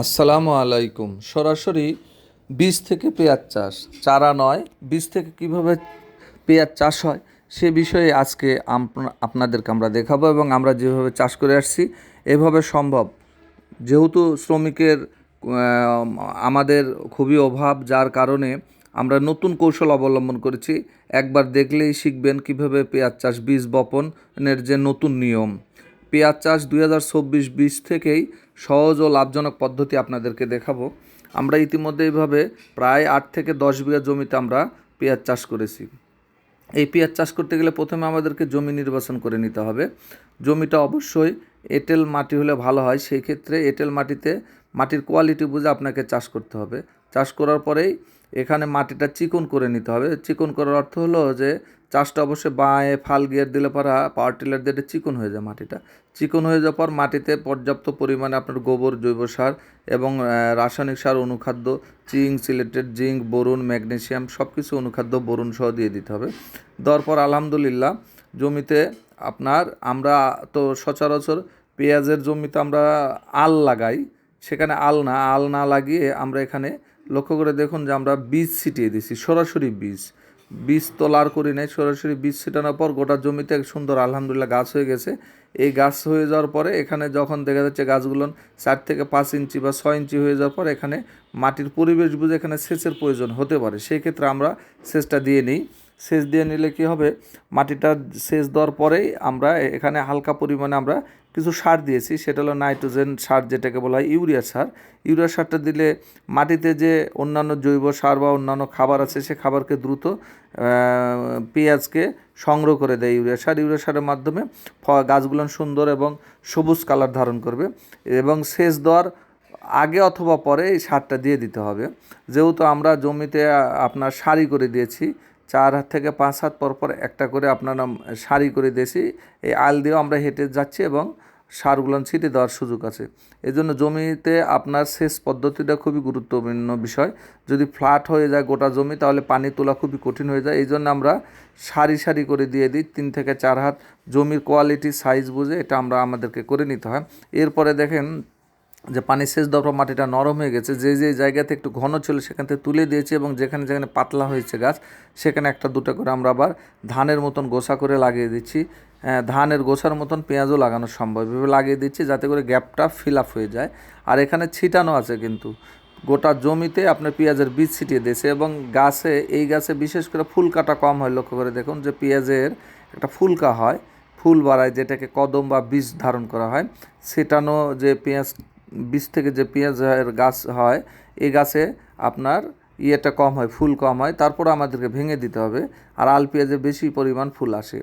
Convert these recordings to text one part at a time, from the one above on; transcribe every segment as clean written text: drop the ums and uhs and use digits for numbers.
আসসালামু আলাইকুম। সরাসরি বীজ থেকে পেঁয়াজ চাষ, চারা নয়, বীজ থেকে কিভাবে পেঁয়াজ চাষ হয় সে বিষয়ে আজকে আপনাদেরকে আমরা দেখাবো এবং আমরা যেভাবে চাষ করে আসছি এভাবে সম্ভব। যেহেতু শ্রমিকের আমাদের খুবই অভাব, যার কারণে আমরা নতুন কৌশল অবলম্বন করেছি। একবার দেখলেই শিখবেন কিভাবে পেঁয়াজ চাষ, বীজ বপনের যে নতুন নিয়ম। পেঁয়াজ চাষ 2024-25 থেকেই সহজ ও লাভজনক পদ্ধতি আপনাদেরকে দেখাবো। আমরা ইতিমধ্যে এইভাবে প্রায় 8 থেকে 10 বিঘা জমিতে আমরা পেঁয়াজ চাষ করেছি। এই পেঁয়াজ চাষ করতে গেলে প্রথমে আমাদেরকে জমি নির্বাচন করে নিতে হবে। জমিটা অবশ্যই এঁটেল মাটি হলে ভালো হয়। সেই ক্ষেত্রে এঁটেল মাটিতে মাটির কোয়ালিটি বুঝে আপনাকে চাষ করতে হবে। চাষ করার পরেই এখানে মাটিটা চিকন করে নিতে হবে। চিকন করার অর্থ হলো যে চাষটা অবশ্যই বাঁয়ে ফাল গিয়ার দিলে পরা পাওয়ার টিলার দিয়ে চিকন হয়ে যায় মাটিটা। চিকন হয়ে যাওয়ার পর মাটিতে পর্যাপ্ত পরিমাণে আপনার গোবর, জৈব সার এবং রাসায়নিক সার, অনুখাদ্য, জিঙ্ক, সিলেটেড জিঙ্ক, বোরন, ম্যাগনেসিয়াম সব কিছু অনুখাদ্য বোরন সহ দিয়ে দিতে হবে। দেওয়ার পর আলহামদুলিল্লাহ জমিতে আমরা তো সচরাচর পেঁয়াজের জমিতে আমরা আল লাগাই, সেখানে আল না লাগিয়ে আমরা এখানে লক্ষ্য করে দেখুন যে আমরা বীজ ছিটিয়ে দিছি, সরাসরি বীজ তোলার করি নাই, সরাসরি বীজ ছিটানোর পর গোটা জমিতে সুন্দর আলহামদুলিল্লাহ গাছ হয়ে গেছে। এই গাছ হয়ে যাওয়ার পরে এখানে যখন দেখা যাচ্ছে গাছগুলো 4 থেকে 5 ইঞ্চি বা 6 ইঞ্চি হয়ে যাওয়ার পর এখানে মাটির পরিবেশ বুঝে এখানে সেচের প্রয়োজন হতে পারে। সেই ক্ষেত্রে আমরা সেচটা দিয়ে নিই। সেচ দিয়ে নিলে কি হবে, মাটিটা সেচ দেওয়ার পরেই আমরা এখানে হালকা পরিমাণে আমরা কিছু সার দিয়েছি, সেটা হলো নাইট্রোজেন সার, যেটাকে বলা হয় ইউরিয়া সার। ইউরিয়া সারটা দিলে মাটিতে যে অন্যান্য জৈব সার বা অন্যান্য খাবার আছে সে খাবারকে দ্রুত পেঁয়াজকে সংগ্রহ করে দেয় ইউরিয়া সারের মাধ্যমে গাছগুলো সুন্দর এবং সবুজ কালার ধারণ করবে। এবং সেচ দেওয়ার আগে অথবা পরে এই সারটা দিয়ে দিতে হবে। যেহেতু আমরা জমিতে আপনার সারি করে দিয়েছি, 4 হাত থেকে 5 হাত পর পর একটা করে আপনার সারি করে দিয়েছি। এই আল দিয়েও আমরা হেঁটে যাচ্ছি এবং সারগুলো ছিটে দেওয়ার সুযোগ আছে। এই জন্য জমিতে আপনার সেচ পদ্ধতিটা খুবই গুরুত্বপূর্ণ বিষয়। যদি ফ্ল্যাট হয়ে যায় গোটা জমি তাহলে পানি তোলা খুবই কঠিন হয়ে যায়। এই জন্য আমরা সারি করে দিয়ে দিই, 3 থেকে 4 হাত। জমির কোয়ালিটি সাইজ বুঝে এটা আমাদেরকে করে নিতে হয়। এরপরে দেখেন যে পানি সেচ দেওয়ার পর মাটিটা নরম হয়ে গেছে। যে জায়গাতে একটু ঘন ছিল সেখান থেকে তুলে দিয়েছি এবং যেখানে পাতলা হয়েছে গাছ সেখানে একটা দুটো করে আমরা আবার ধানের মতন গোছা করে লাগিয়ে দিচ্ছি। ধানের গোছার মতন পেঁয়াজও লাগানো সম্ভব, এভাবে লাগিয়ে দিচ্ছি যাতে করে গ্যাপটা ফিল আপ হয়ে যায়। আর এখানে ছিটানো আছে কিন্তু গোটা জমিতে আপনার পেঁয়াজের বীজ ছিটিয়ে দিয়েছে এবং এই গাছে বিশেষ করে ফুল কাটা কম হয়। লক্ষ্য করে দেখুন যে পেঁয়াজের একটা ফুলকা হয়, ফুল বাড়ায়, যেটাকে কদম বা বীজ ধারণ করা হয়। ছিটানো যে পেঁয়াজ বীজ থেকে যে পেঁয়াজের গাছ হয় এই গাছে আপনার ইয়েটা কম হয়, ফুল কম হয়। তারপর আমাদেরকে ভেঙে দিতে হবে, আর আল পেঁয়াজে বেশি পরিমাণ ফুল আসে।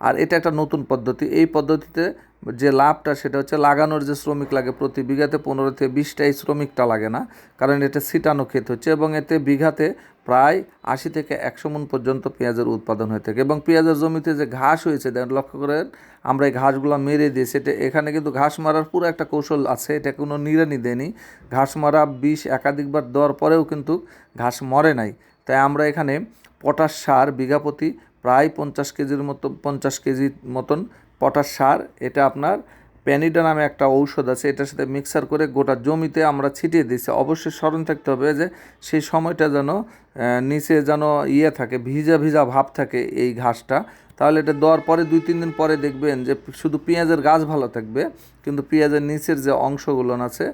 আর এটা একটা নতুন পদ্ধতি। এই পদ্ধতিতে যে লাভটা সেটা হচ্ছে লাগানোর যে শ্রমিক লাগে প্রতি বিঘাতে 15 থেকে 20টা, এই শ্রমিকটা লাগে না, কারণ এটা ছিটানো ক্ষেত হচ্ছে এবং এতে বিঘাতে প্রায় 80 থেকে 100 মণ পর্যন্ত পেঁয়াজের উৎপাদন হয়ে থাকে। এবং পেঁয়াজের জমিতে যে ঘাস হয়েছে লক্ষ্য করেন আমরা এই ঘাসগুলো মেরে দিয়েছি। এখানে কিন্তু ঘাস মারার পুরো একটা কৌশল আছে, এটা কোনো নিড়ানি দেয়নি। ঘাস মারা বিষ একাধিকবার দেওয়ার পরেও কিন্তু ঘাস মরে নাই। তাই আমরা এখানে পটাশ সার বিঘা প্রতি প্রায় 50 কেজি মতন পটাশ সার, এটা আপনার প্যানিডা নামে একটা ঔষধ আছে, এটার সাথে মিক্সার করে গোটা জমিতে আমরা ছিটিয়ে দিচ্ছি। অবশ্যই স্মরণ থাকতে হবে যে সেই সময়টা যেন নিচে যেন থাকে, ভিজা ভাব থাকে এই ঘাসটা। তাহলে এটা দেওয়ার পরে 2-3 দিন পরে দেখবেন যে শুধু পেঁয়াজের গাছ ভালো থাকবে, কিন্তু পেঁয়াজের নিচের যে অংশগুলো আছে,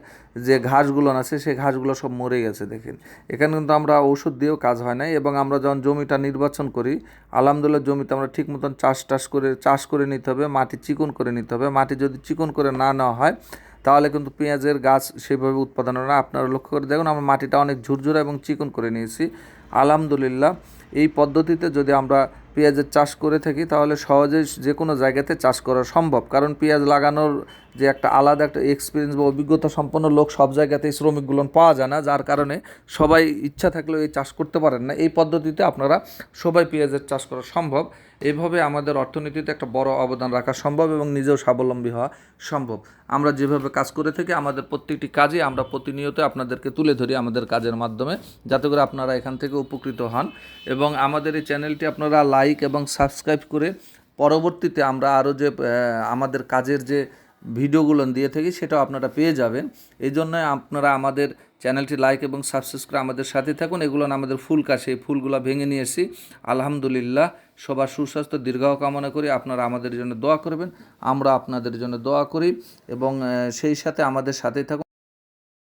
যে ঘাসগুলো আছে, সেই ঘাসগুলো সব মরে গেছে। দেখেন এখানে কিন্তু আমরা ঔষধ দিয়েও কাজ হয় নাই। এবং আমরা যখন জমিটা নির্বাচন করি আলহামদুলিল্লাহ জমিতে আমরা ঠিক মতন চাষ করে নিতে হবে, মাটি চিকন করে নিতে হবে। মাটি যদি চিকন করে না নেওয়া হয় তাহলে কিন্তু পেঁয়াজের গাছ সেভাবে উৎপাদন হয় না। আপনারা লক্ষ্য করে দেখুন আমরা মাটিটা অনেক ঝুরঝুরে এবং চিকন করে নিয়েছি আলহামদুলিল্লাহ। এই পদ্ধতিতে যদি আমরা পেঁয়াজের চাষ করে থাকি তাহলে সহজেই যে কোনো জায়গাতে চাষ করা সম্ভব, কারণ পেঁয়াজ লাগানোর যে একটা আলাদা একটা এক্সপিরিয়েন্স বা অভিজ্ঞতা সম্পন্ন লোক সব জায়গাতেই শ্রমিকগুলো পাওয়া যায় না, যার কারণে সবাই ইচ্ছা থাকলেও এই চাষ করতে পারেন না। এই পদ্ধতিতে আপনারা সবাই পেঁয়াজের চাষ করা সম্ভব। এইভাবে আমাদের অর্থনীতিতে একটা বড় অবদান রাখা সম্ভব এবং নিজেও স্বাবলম্বী হওয়া সম্ভব। আমরা যেভাবে কাজ করে থাকি আমাদের প্রত্যেকটি কাজে আমরা প্রতিনিয়ত আপনাদেরকে তুলে ধরি আমাদের কাজের মাধ্যমে, যাতে করে আপনারা এখান থেকে উপকৃত হন। এবং আমাদের এই চ্যানেলটি আপনারা লাইক এবং সাবস্ক্রাইব করে পরবর্তীতে আমরা আরও যে আমাদের কাজের যে ভিডিওগুলো দিয়ে থাকি সেটাও আপনারা পেয়ে যাবেন। এই জন্য আপনারা আমাদের চ্যানেলটি লাইক এবং সাবস্ক্রাইব করে আমাদের সাথে থাকুন। এগুলো আমাদের ফুল কাছে, এই ফুলগুলো ভেঙে নিয়ে এসেছি। আলহামদুলিল্লাহ, সবার সুস্বাস্থ্য দীর্ঘায়ু কামনা করি। আপনারা আমাদের জন্য দোয়া করবেন, আমরা আপনাদের জন্য দোয়া করি এবং সেই সাথে আমাদের সাথেই থাকুন।